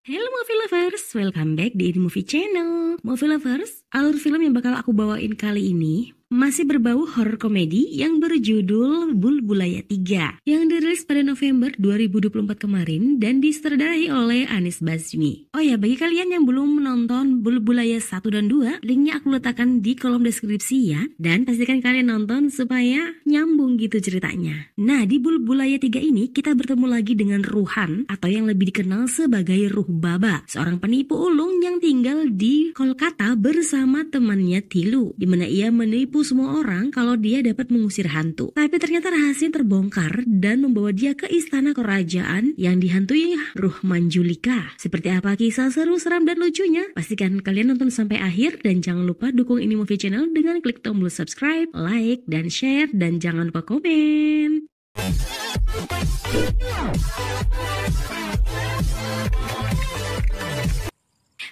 Hello Movie Lovers, welcome back di Ini Movie Channel. Movie Lovers, alur film yang bakal aku bawain kali ini masih berbau horror komedi yang berjudul Bulbulaya 3 yang dirilis pada November 2024 kemarin dan disutradarai oleh Anis Bazmi. Oh ya, bagi kalian yang belum menonton Bulbulaya 1 dan 2, linknya aku letakkan di kolom deskripsi ya, dan pastikan kalian nonton supaya nyambung gitu ceritanya. Nah, di Bulbulaya 3 ini kita bertemu lagi dengan Ruhan atau yang lebih dikenal sebagai Ruh Baba, seorang penipu ulung yang tinggal di Kolkata bersama temannya Tilu, di mana ia menipu semua orang kalau dia dapat mengusir hantu. Tapi ternyata rahasia terbongkar dan membawa dia ke istana kerajaan yang dihantui Ruh Manjulika. Seperti apa kisah seru, seram, dan lucunya? Pastikan kalian nonton sampai akhir dan jangan lupa dukung Ini Movie Channel dengan klik tombol subscribe, like, dan share, dan jangan lupa komen.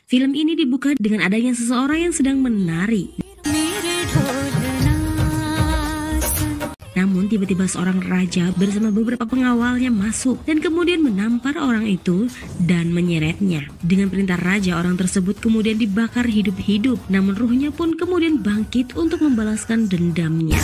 Film ini dibuka dengan adanya seseorang yang sedang menari. Namun tiba-tiba seorang raja bersama beberapa pengawalnya masuk dan kemudian menampar orang itu dan menyeretnya. Dengan perintah raja, orang tersebut kemudian dibakar hidup-hidup, namun ruhnya pun kemudian bangkit untuk membalaskan dendamnya.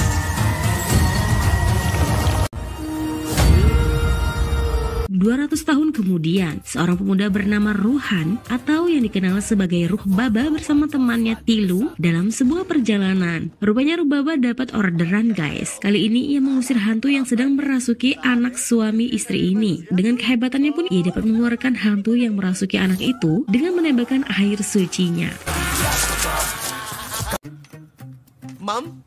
200 tahun kemudian, seorang pemuda bernama Ruhan atau yang dikenal sebagai Ruh Baba bersama temannya Tilu dalam sebuah perjalanan. Rupanya Ruh Baba dapat orderan guys. Kali ini ia mengusir hantu yang sedang merasuki anak suami istri ini. Dengan kehebatannya pun ia dapat mengeluarkan hantu yang merasuki anak itu dengan menembakkan air sucinya. Mom?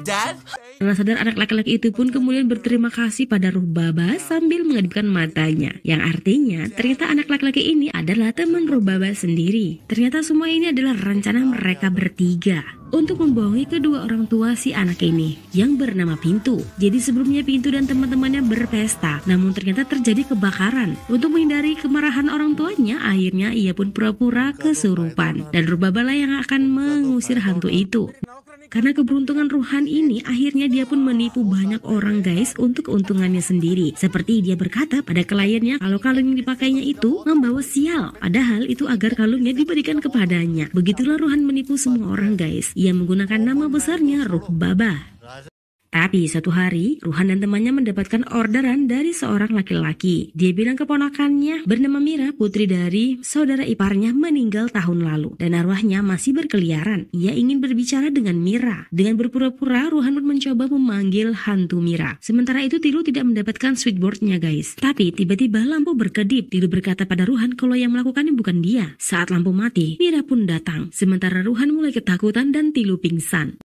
Dad? Setelah sadar, anak laki-laki itu pun kemudian berterima kasih pada Ruh Baba sambil mengedipkan matanya. Yang artinya ternyata anak laki-laki ini adalah teman Ruh Baba sendiri. Ternyata semua ini adalah rencana mereka bertiga untuk membohongi kedua orang tua si anak ini yang bernama Pintu. Jadi sebelumnya Pintu dan teman-temannya berpesta, namun ternyata terjadi kebakaran. Untuk menghindari kemarahan orang tuanya, akhirnya ia pun pura-pura kesurupan dan Ruh Baba lah yang akan mengusir hantu itu. Karena keberuntungan Ruhan ini, akhirnya dia pun menipu banyak orang guys untuk keuntungannya sendiri. Seperti dia berkata pada kliennya kalau kalung yang dipakainya itu membawa sial, padahal itu agar kalungnya diberikan kepadanya. Begitulah Ruhan menipu semua orang guys. Ia menggunakan nama besarnya Ruh Baba. Tapi suatu hari, Ruhan dan temannya mendapatkan orderan dari seorang laki-laki. Dia bilang keponakannya bernama Mira, putri dari saudara iparnya, meninggal tahun lalu dan arwahnya masih berkeliaran. Ia ingin berbicara dengan Mira. Dengan berpura-pura, Ruhan pun mencoba memanggil hantu Mira. Sementara itu Tilu tidak mendapatkan switchboardnya guys. Tapi tiba-tiba lampu berkedip. Tilu berkata pada Ruhan kalau yang melakukannya bukan dia. Saat lampu mati, Mira pun datang. Sementara Ruhan mulai ketakutan dan Tilu pingsan.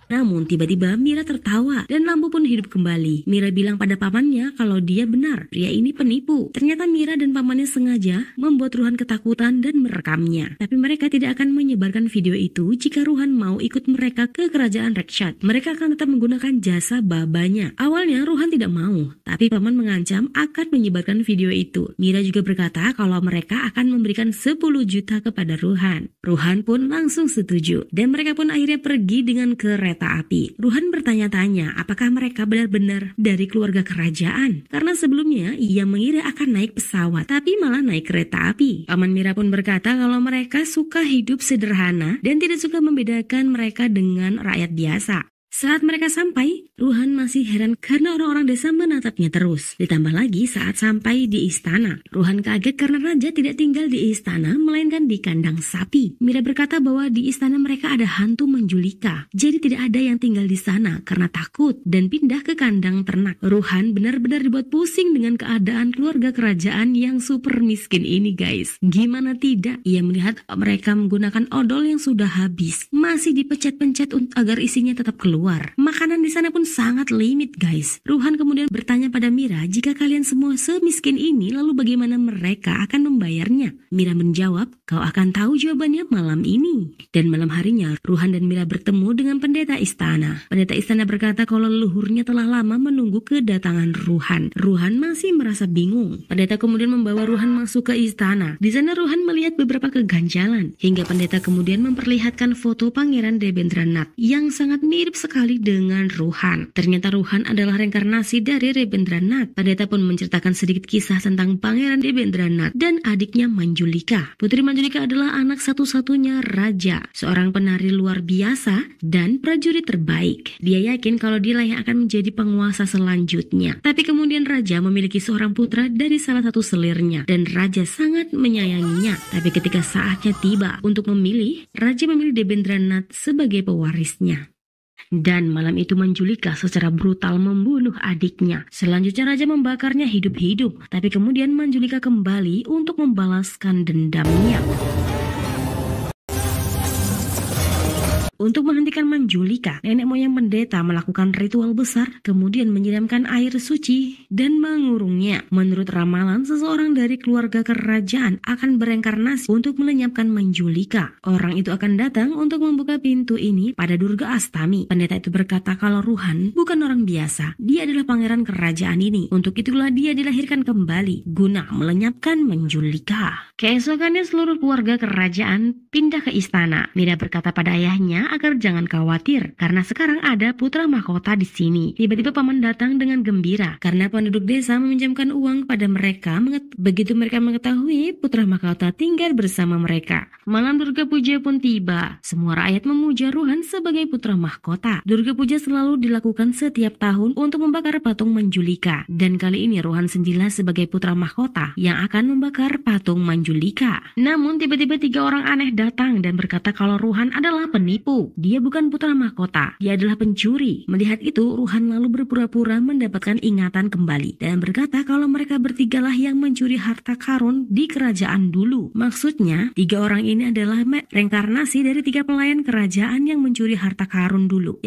Namun tiba-tiba Mira tertawa dan lampu pun hidup kembali. Mira bilang pada pamannya kalau dia benar, pria ini penipu. Ternyata Mira dan pamannya sengaja membuat Ruhan ketakutan dan merekamnya. Tapi mereka tidak akan menyebarkan video itu jika Ruhan mau ikut mereka ke kerajaan Rekshad. Mereka akan tetap menggunakan jasa babanya. Awalnya Ruhan tidak mau, tapi paman mengancam akan menyebarkan video itu. Mira juga berkata kalau mereka akan memberikan 10 juta kepada Ruhan. Ruhan pun langsung setuju dan mereka pun akhirnya pergi dengan kereta api. Ruhan bertanya-tanya apakah mereka benar-benar dari keluarga kerajaan, karena sebelumnya ia mengira akan naik pesawat tapi malah naik kereta api. Paman Mira pun berkata kalau mereka suka hidup sederhana dan tidak suka membedakan mereka dengan rakyat biasa. Saat mereka sampai, Ruhan masih heran karena orang-orang desa menatapnya terus. Ditambah lagi saat sampai di istana, Ruhan kaget karena raja tidak tinggal di istana melainkan di kandang sapi. Mira berkata bahwa di istana mereka ada hantu Manjulika. Jadi tidak ada yang tinggal di sana karena takut dan pindah ke kandang ternak. Ruhan benar-benar dibuat pusing dengan keadaan keluarga kerajaan yang super miskin ini guys. Gimana tidak? Ia melihat mereka menggunakan odol yang sudah habis, masih dipencet-pencet agar isinya tetap keluar. Makanan di sana pun sangat limit guys. Ruhan kemudian bertanya pada Mira, jika kalian semua semiskin ini, lalu bagaimana mereka akan membayarnya? Mira menjawab, kau akan tahu jawabannya malam ini. Dan malam harinya, Ruhan dan Mira bertemu dengan pendeta istana. Pendeta istana berkata kalau leluhurnya telah lama menunggu kedatangan Ruhan. Ruhan masih merasa bingung. Pendeta kemudian membawa Ruhan masuk ke istana. Di sana Ruhan melihat beberapa keganjalan, hingga pendeta kemudian memperlihatkan foto Pangeran Debendranath yang sangat mirip sekali dengan dengan Ruhan. Ternyata Ruhan adalah reinkarnasi dari Debendranath. Pendeta pun menceritakan sedikit kisah tentang Pangeran Debendranath dan adiknya Manjulika. Putri Manjulika adalah anak satu-satunya raja, seorang penari luar biasa dan prajurit terbaik. Dia yakin kalau dia yang akan menjadi penguasa selanjutnya. Tapi kemudian raja memiliki seorang putra dari salah satu selirnya dan raja sangat menyayanginya. Tapi ketika saatnya tiba untuk memilih, raja memilih Debendranath sebagai pewarisnya. Dan malam itu Manjulika secara brutal membunuh adiknya. Selanjutnya raja membakarnya hidup-hidup. Tapi kemudian Manjulika kembali untuk membalaskan dendamnya. Untuk menghentikan Manjulika, nenek moyang pendeta melakukan ritual besar, kemudian menyiramkan air suci dan mengurungnya. Menurut ramalan, seseorang dari keluarga kerajaan akan bereinkarnasi untuk melenyapkan Manjulika. Orang itu akan datang untuk membuka pintu ini pada Durga Astami. Pendeta itu berkata kalau Ruhan bukan orang biasa, dia adalah pangeran kerajaan ini. Untuk itulah dia dilahirkan kembali guna melenyapkan Manjulika. Keesokannya seluruh keluarga kerajaan pindah ke istana. Mira berkata pada ayahnya agar jangan khawatir karena sekarang ada putra mahkota di sini. Tiba-tiba paman datang dengan gembira karena penduduk desa meminjamkan uang pada mereka. Begitu mereka mengetahui putra mahkota tinggal bersama mereka. Malam Durga Puja pun tiba. Semua rakyat memuja Ruhan sebagai putra mahkota. Durga Puja selalu dilakukan setiap tahun untuk membakar patung Manjulika. Dan kali ini Ruhan Senjila sebagai putra mahkota yang akan membakar patung Manjulika. Namun tiba-tiba 3 orang aneh datang dan berkata kalau Ruhan adalah penipu. Dia bukan putra mahkota, dia adalah pencuri. Melihat itu, Ruhan lalu berpura-pura mendapatkan ingatan kembali dan berkata kalau mereka bertigalah yang mencuri harta karun di kerajaan dulu. Maksudnya, 3 orang ini adalah reinkarnasi dari 3 pelayan kerajaan yang mencuri harta karun dulu,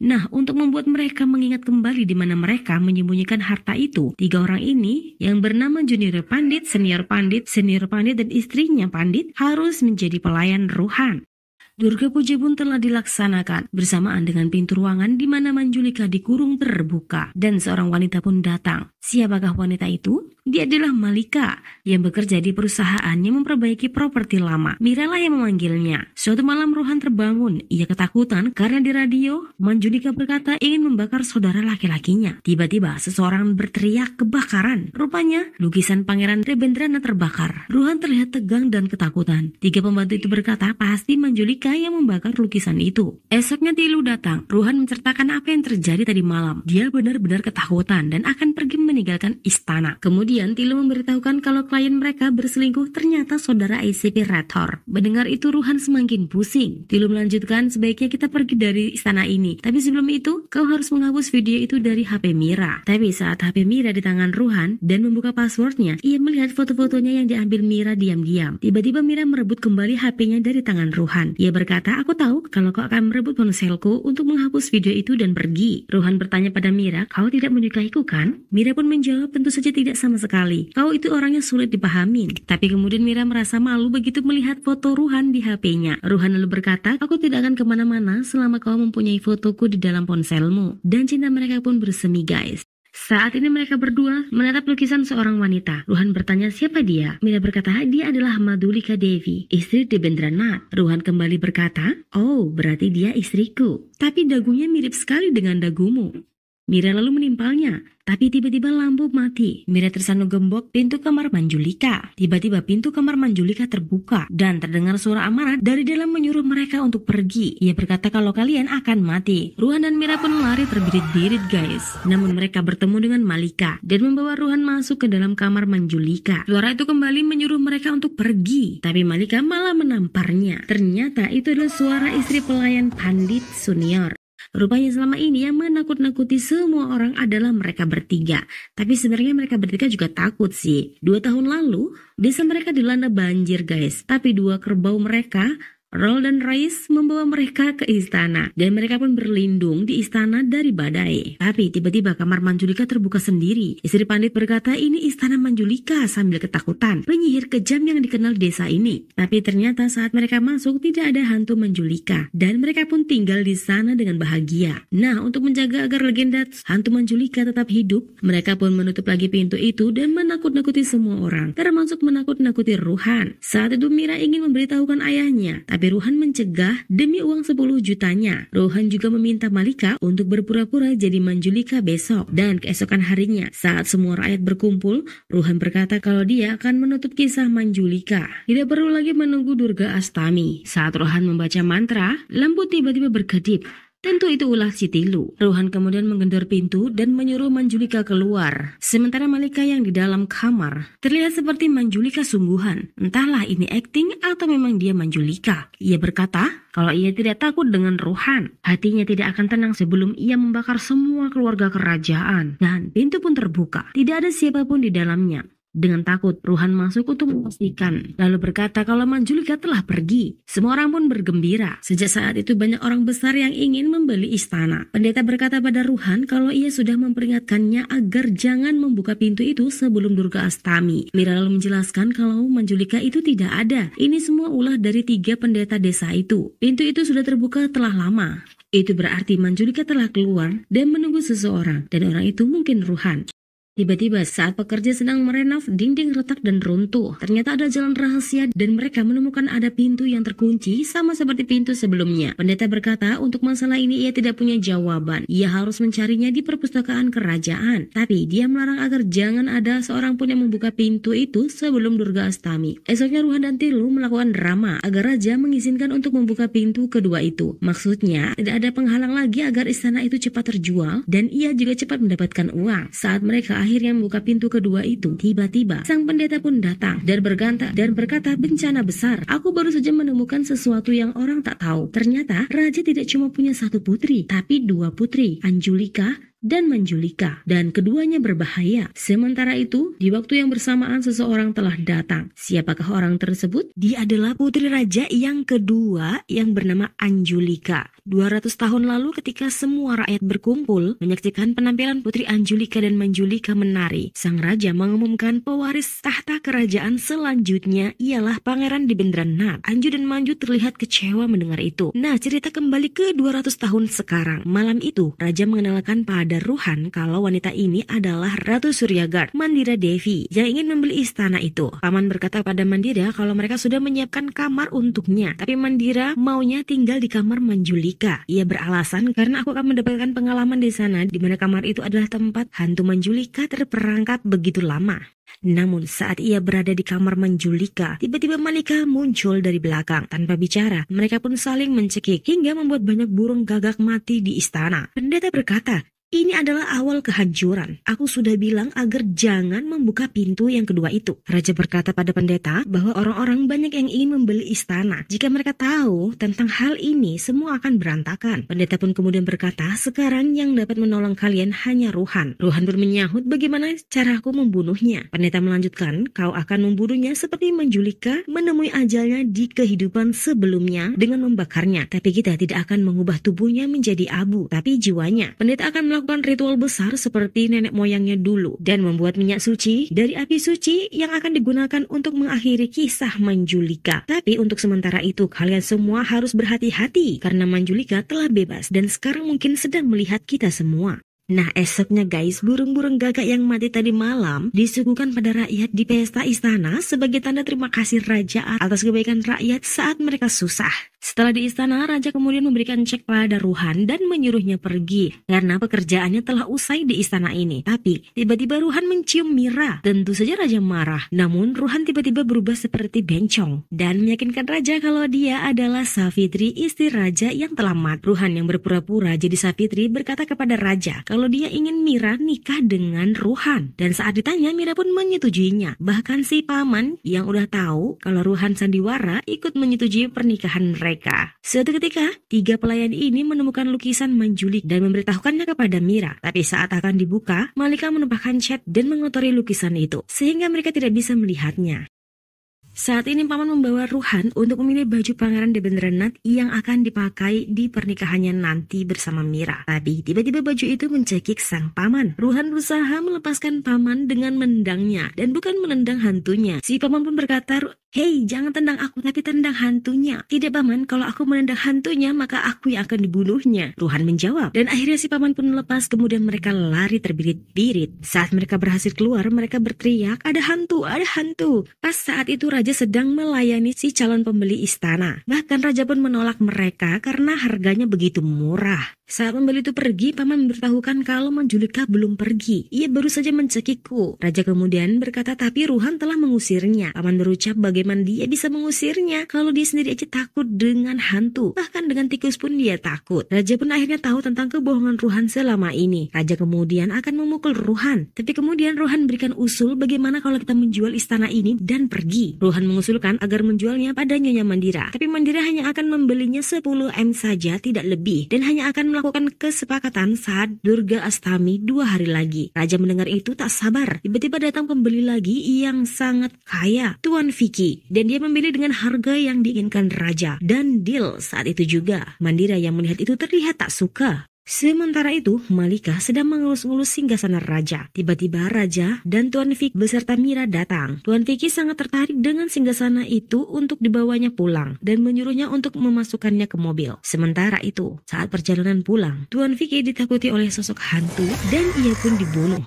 Nah, untuk membuat mereka mengingat kembali di mana mereka menyembunyikan harta itu, 3 orang ini yang bernama Junior Pandit, Senior Pandit, dan istrinya Pandit harus menjadi pelayan Ruhan. Durga Puja pun telah dilaksanakan bersamaan dengan pintu ruangan di mana Manjulika dikurung terbuka dan seorang wanita pun datang. Siapakah wanita itu? Dia adalah Malika yang bekerja di perusahaan yang memperbaiki properti lama. Mira lah yang memanggilnya. Suatu malam Ruhan terbangun. Ia ketakutan karena di radio Manjulika berkata ingin membakar saudara laki-lakinya. Tiba-tiba seseorang berteriak kebakaran. Rupanya lukisan Pangeran Debendranath terbakar. Ruhan terlihat tegang dan ketakutan. 3 pembantu itu berkata pasti Manjulika yang membakar lukisan itu. Esoknya Tilu datang. Ruhan menceritakan apa yang terjadi tadi malam. Dia benar-benar ketakutan dan akan pergi meninggalkan istana. Kemudian Tilu memberitahukan kalau klien mereka berselingkuh ternyata saudara ICP Rathor. Mendengar itu Ruhan semakin pusing. Tilu melanjutkan sebaiknya kita pergi dari istana ini. Tapi sebelum itu kau harus menghapus video itu dari HP Mira. Tapi saat HP Mira di tangan Ruhan dan membuka passwordnya, ia melihat foto-fotonya yang diambil Mira diam-diam. Tiba-tiba Mira merebut kembali HP-nya dari tangan Ruhan. Ia berkata, aku tahu kalau kau akan merebut ponselku untuk menghapus video itu dan pergi. Ruhan bertanya pada Mira, kau tidak menyukaiku kan? Mira pun menjawab, tentu saja tidak sama sekali. Kau itu orangnya sulit dipahamin. Tapi kemudian Mira merasa malu begitu melihat foto Ruhan di HP-nya. Ruhan lalu berkata, aku tidak akan kemana-mana selama kau mempunyai fotoku di dalam ponselmu. Dan cinta mereka pun bersemi guys. Saat ini mereka berdua menatap lukisan seorang wanita. Ruhan bertanya siapa dia? Mira berkata dia adalah Madhulika Devi, istri Debendranath. Ruhan kembali berkata, oh berarti dia istriku. Tapi dagunya mirip sekali dengan dagumu. Mira lalu menimpalnya. Tapi tiba-tiba lampu mati. Mira tersanung gembok pintu kamar Manjulika. Tiba-tiba pintu kamar Manjulika terbuka dan terdengar suara amarah dari dalam menyuruh mereka untuk pergi. Ia berkata kalau kalian akan mati. Ruhan dan Mira pun lari terbirit-birit guys. Namun mereka bertemu dengan Malika dan membawa Ruhan masuk ke dalam kamar Manjulika. Suara itu kembali menyuruh mereka untuk pergi. Tapi Malika malah menamparnya. Ternyata itu adalah suara istri pelayan Pandit Senior. Rupanya selama ini yang menakut-nakuti semua orang adalah mereka bertiga. Tapi sebenarnya mereka bertiga juga takut sih. 2 tahun lalu, desa mereka dilanda banjir guys. Tapi 2 kerbau mereka, Roll dan Rais, membawa mereka ke istana. Dan mereka pun berlindung di istana dari badai. Tapi tiba-tiba kamar Manjulika terbuka sendiri. Istri Pandit berkata ini istana Manjulika sambil ketakutan. Penyihir kejam yang dikenal desa ini. Tapi ternyata saat mereka masuk tidak ada hantu Manjulika. Dan mereka pun tinggal di sana dengan bahagia. Nah, untuk menjaga agar legenda hantu Manjulika tetap hidup, mereka pun menutup lagi pintu itu dan menakut-nakuti semua orang. Termasuk menakut-nakuti Ruhan. Saat itu Mira ingin memberitahukan ayahnya. Tapi Tapi Ruhan mencegah demi uang 10 jutanya. Ruhan juga meminta Malika untuk berpura-pura jadi Manjulika besok. Dan keesokan harinya, saat semua rakyat berkumpul, Ruhan berkata kalau dia akan menutup kisah Manjulika. Tidak perlu lagi menunggu Durga Astami. Saat Ruhan membaca mantra, lampu tiba-tiba berkedip. Tentu itu ulah si Tilu. Ruhan kemudian menggedor pintu dan menyuruh Manjulika keluar. Sementara Malika yang di dalam kamar terlihat seperti Manjulika sungguhan. Entahlah ini acting atau memang dia Manjulika. Ia berkata kalau ia tidak takut dengan Ruhan. Hatinya tidak akan tenang sebelum ia membakar semua keluarga kerajaan. Dan pintu pun terbuka. Tidak ada siapapun di dalamnya. Dengan takut, Ruhan masuk untuk memastikan, lalu berkata kalau Manjulika telah pergi. Semua orang pun bergembira. Sejak saat itu banyak orang besar yang ingin membeli istana. Pendeta berkata pada Ruhan kalau ia sudah memperingatkannya agar jangan membuka pintu itu sebelum Durga Astami. Mira lalu menjelaskan kalau Manjulika itu tidak ada. Ini semua ulah dari 3 pendeta desa itu. Pintu itu sudah terbuka telah lama. Itu berarti Manjulika telah keluar dan menunggu seseorang, dan orang itu mungkin Ruhan. Tiba-tiba saat pekerja sedang merenov, dinding retak dan runtuh. Ternyata ada jalan rahasia dan mereka menemukan ada pintu yang terkunci sama seperti pintu sebelumnya. Pendeta berkata untuk masalah ini ia tidak punya jawaban. Ia harus mencarinya di perpustakaan kerajaan. Tapi dia melarang agar jangan ada seorang pun yang membuka pintu itu sebelum Durga Astami. Esoknya Ruhan dan Tilu melakukan drama agar raja mengizinkan untuk membuka pintu kedua itu. Maksudnya tidak ada penghalang lagi agar istana itu cepat terjual dan ia juga cepat mendapatkan uang. Saat mereka akhirnya membuka pintu kedua itu, tiba-tiba sang pendeta pun datang dan berkata bencana besar. Aku baru saja menemukan sesuatu yang orang tak tahu. Ternyata raja tidak cuma punya 1 putri, tapi 2 putri, Anjulika dan Manjulika, dan keduanya berbahaya. Sementara itu, di waktu yang bersamaan seseorang telah datang. Siapakah orang tersebut? Dia adalah putri raja yang kedua yang bernama Anjulika. 200 tahun lalu ketika semua rakyat berkumpul menyaksikan penampilan putri Anjulika dan Manjulika menari, sang raja mengumumkan pewaris tahta kerajaan selanjutnya ialah Pangeran Debendranath. Anju dan Manju terlihat kecewa mendengar itu. Nah, cerita kembali ke 200 tahun sekarang. Malam itu, raja mengenalkan pada Ruhan kalau wanita ini adalah Ratu Suryagard, Mandira Devi, yang ingin membeli istana itu. Paman berkata pada Mandira kalau mereka sudah menyiapkan kamar untuknya, tapi Mandira maunya tinggal di kamar Manjulika. Ia beralasan karena aku akan mendapatkan pengalaman di sana, di mana kamar itu adalah tempat hantu Manjulika terperangkap begitu lama. Namun saat ia berada di kamar Manjulika, tiba-tiba Malika muncul dari belakang. Tanpa bicara, mereka pun saling mencekik hingga membuat banyak burung gagak mati di istana. Pendeta berkata, ini adalah awal kehancuran. Aku sudah bilang agar jangan membuka pintu yang kedua itu. Raja berkata pada pendeta bahwa orang-orang banyak yang ingin membeli istana. Jika mereka tahu tentang hal ini, semua akan berantakan. Pendeta pun kemudian berkata, sekarang yang dapat menolong kalian hanya Ruhan. Ruhan pun menyahut, bagaimana caraku membunuhnya? Pendeta melanjutkan, kau akan membunuhnya seperti Manjulika menemui ajalnya di kehidupan sebelumnya dengan membakarnya. Tapi kita tidak akan mengubah tubuhnya menjadi abu, tapi jiwanya. Pendeta akan melakukan ritual besar seperti nenek moyangnya dulu dan membuat minyak suci dari api suci yang akan digunakan untuk mengakhiri kisah Manjulika. Tapi untuk sementara itu kalian semua harus berhati-hati karena Manjulika telah bebas dan sekarang mungkin sedang melihat kita semua. Nah, esoknya guys, burung-burung gagak yang mati tadi malam disuguhkan pada rakyat di pesta istana sebagai tanda terima kasih raja atas kebaikan rakyat saat mereka susah. Setelah di istana, raja kemudian memberikan cek pada Ruhan dan menyuruhnya pergi karena pekerjaannya telah usai di istana ini. Tapi tiba-tiba Ruhan mencium Mira. Tentu saja raja marah. Namun Ruhan tiba-tiba berubah seperti bencong dan meyakinkan raja kalau dia adalah Savitri, istri raja yang telah mati. Ruhan yang berpura-pura jadi Savitri berkata kepada raja kalau dia ingin Mira nikah dengan Ruhan. Dan saat ditanya, Mira pun menyetujuinya. Bahkan si paman yang udah tahu kalau Ruhan sandiwara ikut menyetujui pernikahan mereka. Suatu ketika, 3 pelayan ini menemukan lukisan Manjulik dan memberitahukannya kepada Mira. Tapi saat akan dibuka, Malika menumpahkan cat dan mengotori lukisan itu, sehingga mereka tidak bisa melihatnya. Saat ini paman membawa Ruhan untuk memilih baju Pangeran Debendranath yang akan dipakai di pernikahannya nanti bersama Mira. Tapi tiba-tiba baju itu mencekik sang paman. Ruhan berusaha melepaskan paman dengan menendangnya dan bukan menendang hantunya. Si paman pun berkata, hei, jangan tendang aku tapi tendang hantunya. Tidak paman, kalau aku menendang hantunya maka aku yang akan dibunuhnya. Ruhan menjawab dan akhirnya si paman pun lepas, kemudian mereka lari terbirit-birit. Saat mereka berhasil keluar, mereka berteriak, ada hantu, ada hantu. Pas saat itu raja raja sedang melayani si calon pembeli istana. Bahkan raja pun menolak mereka karena harganya begitu murah. Saat pembeli itu pergi, paman memberitahukan kalau Manjulika belum pergi. Ia baru saja mencekikku. Raja kemudian berkata tapi Ruhan telah mengusirnya. Paman berucap bagaimana dia bisa mengusirnya kalau dia sendiri aja takut dengan hantu. Bahkan dengan tikus pun dia takut. Raja pun akhirnya tahu tentang kebohongan Ruhan selama ini. Raja kemudian akan memukul Ruhan. Tapi kemudian Ruhan berikan usul bagaimana kalau kita menjual istana ini dan pergi. Ruhan mengusulkan agar menjualnya pada Nyonya Mandira. Tapi Mandira hanya akan membelinya 10 M saja, tidak lebih. Dan hanya akan melakukan kesepakatan saat Durga Astami 2 hari lagi. Raja mendengar itu tak sabar. Tiba-tiba datang pembeli lagi yang sangat kaya, Tuan Vicky. Dan dia membeli dengan harga yang diinginkan raja. Dan deal saat itu juga. Mandira yang melihat itu terlihat tak suka. Sementara itu, Malika sedang mengelus-ngelus singgasana raja. Tiba-tiba raja dan Tuan Vicky beserta Mira datang. Tuan Vicky sangat tertarik dengan singgasana itu untuk dibawanya pulang dan menyuruhnya untuk memasukkannya ke mobil. Sementara itu, saat perjalanan pulang, Tuan Vicky ditakuti oleh sosok hantu dan ia pun dibunuh.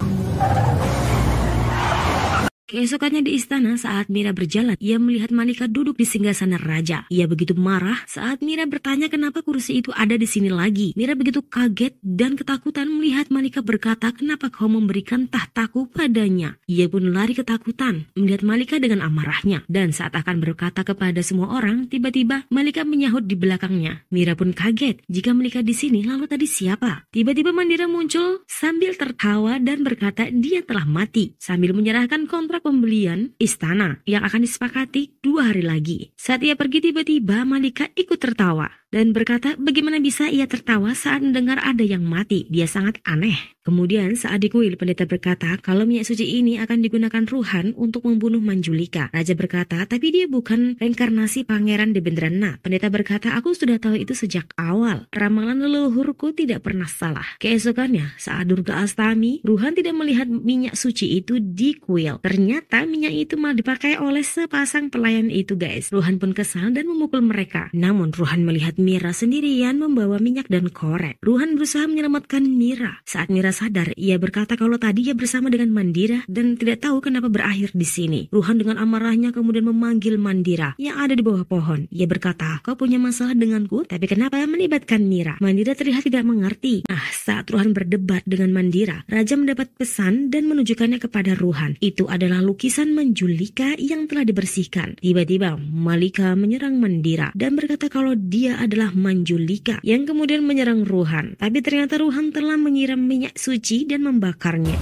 Keesokannya di istana saat Mira berjalan, ia melihat Malika duduk di singgasana raja. Ia begitu marah saat Mira bertanya kenapa kursi itu ada di sini lagi. Mira begitu kaget dan ketakutan melihat Malika berkata, kenapa kau memberikan tahtaku padanya? Ia pun lari ketakutan melihat Malika dengan amarahnya. Dan saat akan berkata kepada semua orang, tiba-tiba Malika menyahut di belakangnya. Mira pun kaget, jika Malika di sini lalu tadi siapa? Tiba-tiba Mandira muncul sambil tertawa dan berkata dia telah mati sambil menyerahkan kontrak pembelian istana yang akan disepakati 2 hari lagi. Saat ia pergi tiba-tiba Malika ikut tertawa dan berkata bagaimana bisa ia tertawa saat mendengar ada yang mati. Dia sangat aneh. Kemudian saat di kuil pendeta berkata kalau minyak suci ini akan digunakan Ruhan untuk membunuh Manjulika. Raja berkata tapi dia bukan reinkarnasi Pangeran Debendrana. Pendeta berkata aku sudah tahu itu sejak awal. Ramalan leluhurku tidak pernah salah. Keesokannya saat Durga Astami, Ruhan tidak melihat minyak suci itu di kuil. Ternyata minyak itu malah dipakai oleh sepasang pelayan itu guys. Ruhan pun kesal dan memukul mereka. Namun Ruhan melihat Mira sendirian membawa minyak dan korek. Ruhan berusaha menyelamatkan Mira. Saat Mira sadar, ia berkata kalau tadi ia bersama dengan Mandira dan tidak tahu kenapa berakhir di sini. Ruhan dengan amarahnya kemudian memanggil Mandira yang ada di bawah pohon. Ia berkata, kau punya masalah denganku, tapi kenapa melibatkan Mira? Mandira terlihat tidak mengerti. Saat Ruhan berdebat dengan Mandira, Raja mendapat pesan dan menunjukkannya kepada Ruhan. Itu adalah lukisan Manjulika yang telah dibersihkan. Tiba-tiba Malika menyerang Mandira dan berkata kalau dia adalah Manjulika yang kemudian menyerang Ruhan. Tapi ternyata Ruhan telah menyiram minyak suci dan membakarnya.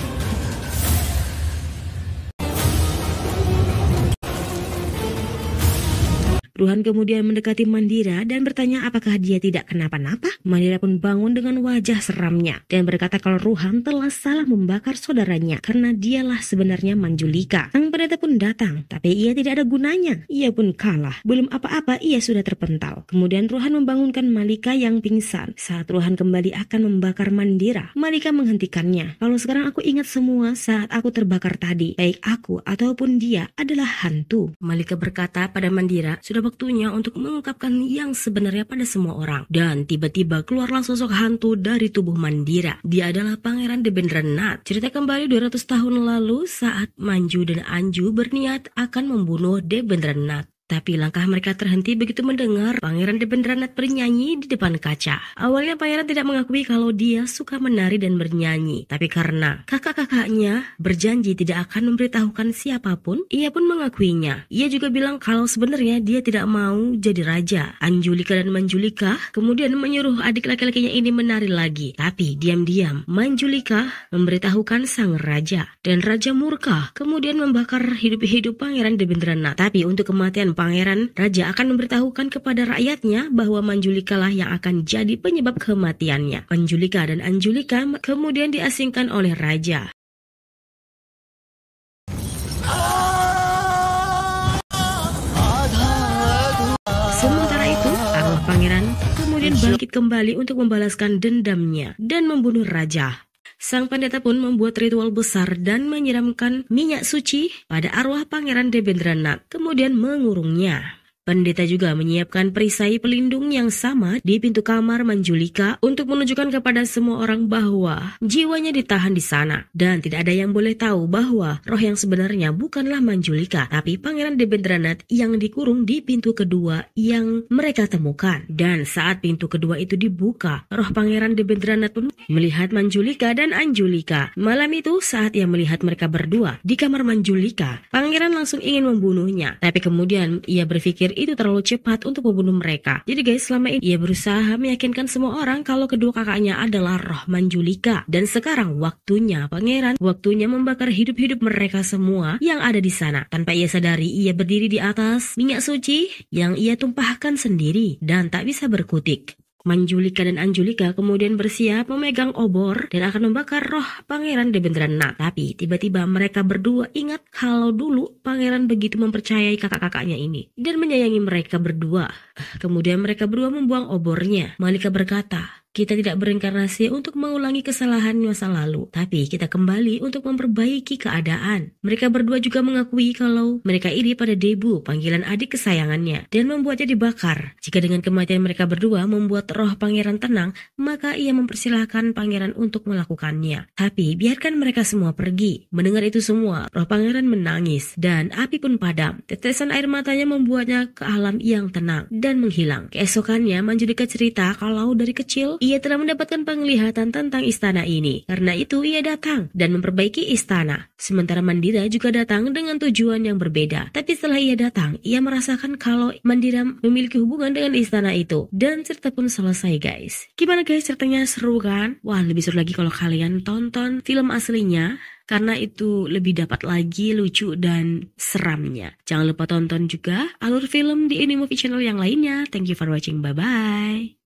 Ruhan kemudian mendekati Mandira dan bertanya apakah dia tidak kenapa-napa. Mandira pun bangun dengan wajah seramnya dan berkata kalau Ruhan telah salah membakar saudaranya karena dialah sebenarnya Manjulika. Sang pendeta pun datang, tapi ia tidak ada gunanya. Ia pun kalah. Belum apa-apa ia sudah terpental. Kemudian Ruhan membangunkan Malika yang pingsan. Saat Ruhan kembali akan membakar Mandira, Malika menghentikannya. Kalau sekarang aku ingat semua saat aku terbakar tadi, baik aku ataupun dia adalah hantu. Malika berkata pada Mandira, sudah waktunya untuk mengungkapkan yang sebenarnya pada semua orang. Dan tiba-tiba keluarlah sosok hantu dari tubuh Mandira. Dia adalah Pangeran Debendranath. Cerita kembali 200 tahun lalu saat Manju dan Anju berniat akan membunuh Debendranath. Tapi langkah mereka terhenti begitu mendengar Pangeran Debendranath bernyanyi di depan kaca. Awalnya Pangeran tidak mengakui kalau dia suka menari dan bernyanyi. Tapi karena kakak-kakaknya berjanji tidak akan memberitahukan siapapun, ia pun mengakuinya. Ia juga bilang kalau sebenarnya dia tidak mau jadi raja. Anjulika dan Manjulika kemudian menyuruh adik laki-lakinya ini menari lagi. Tapi diam-diam Manjulika memberitahukan sang raja. Dan raja murka kemudian membakar hidup-hidup Pangeran Debendranath. Tapi untuk kematian Pangeran, raja akan memberitahukan kepada rakyatnya bahwa Manjulika lah yang akan jadi penyebab kematiannya. Manjulika dan Anjulika kemudian diasingkan oleh raja. Sementara itu, arwah pangeran kemudian bangkit kembali untuk membalaskan dendamnya dan membunuh raja. Sang pendeta pun membuat ritual besar dan menyiramkan minyak suci pada arwah Pangeran Debendranath, kemudian mengurungnya. Pendeta juga menyiapkan perisai pelindung yang sama di pintu kamar Manjulika untuk menunjukkan kepada semua orang bahwa jiwanya ditahan di sana. Dan tidak ada yang boleh tahu bahwa roh yang sebenarnya bukanlah Manjulika, tapi Pangeran Debendranath yang dikurung di pintu kedua yang mereka temukan. Dan saat pintu kedua itu dibuka, roh Pangeran Debendranath pun melihat Manjulika dan Anjulika. Malam itu saat ia melihat mereka berdua di kamar Manjulika, Pangeran langsung ingin membunuhnya. Tapi kemudian ia berpikir itu terlalu cepat untuk membunuh mereka. Jadi guys, selama ini ia berusaha meyakinkan semua orang kalau kedua kakaknya adalah roh Manjulika. Dan sekarang waktunya waktunya membakar hidup-hidup mereka semua yang ada di sana. Tanpa ia sadari, ia berdiri di atas minyak suci yang ia tumpahkan sendiri dan tak bisa berkutik. Manjulika dan Anjulika kemudian bersiap memegang obor dan akan membakar roh Pangeran Debendranath. Tapi tiba-tiba mereka berdua ingat kalau dulu Pangeran begitu mempercayai kakak-kakaknya ini dan menyayangi mereka berdua. Kemudian mereka berdua membuang obornya. Malika berkata, kita tidak berinkarnasi untuk mengulangi kesalahan masa lalu, tapi kita kembali untuk memperbaiki keadaan. Mereka berdua juga mengakui kalau mereka iri pada Debu, panggilan adik kesayangannya, dan membuatnya dibakar. Jika dengan kematian mereka berdua membuat roh pangeran tenang, maka ia mempersilahkan pangeran untuk melakukannya. Tapi biarkan mereka semua pergi. Mendengar itu semua, roh pangeran menangis, dan api pun padam. Tetesan air matanya membuatnya ke alam yang tenang dan menghilang. Keesokannya, Manjulika cerita kalau dari kecil ia telah mendapatkan penglihatan tentang istana ini. Karena itu ia datang dan memperbaiki istana. Sementara Mandira juga datang dengan tujuan yang berbeda. Tapi setelah ia datang, ia merasakan kalau Mandira memiliki hubungan dengan istana itu. Dan cerita pun selesai guys. Gimana guys, ceritanya seru kan? Wah, lebih seru lagi kalau kalian tonton film aslinya, karena itu lebih dapat lagi lucu dan seramnya. Jangan lupa tonton juga alur film di Unimovie Channel yang lainnya. Thank you for watching. Bye-bye.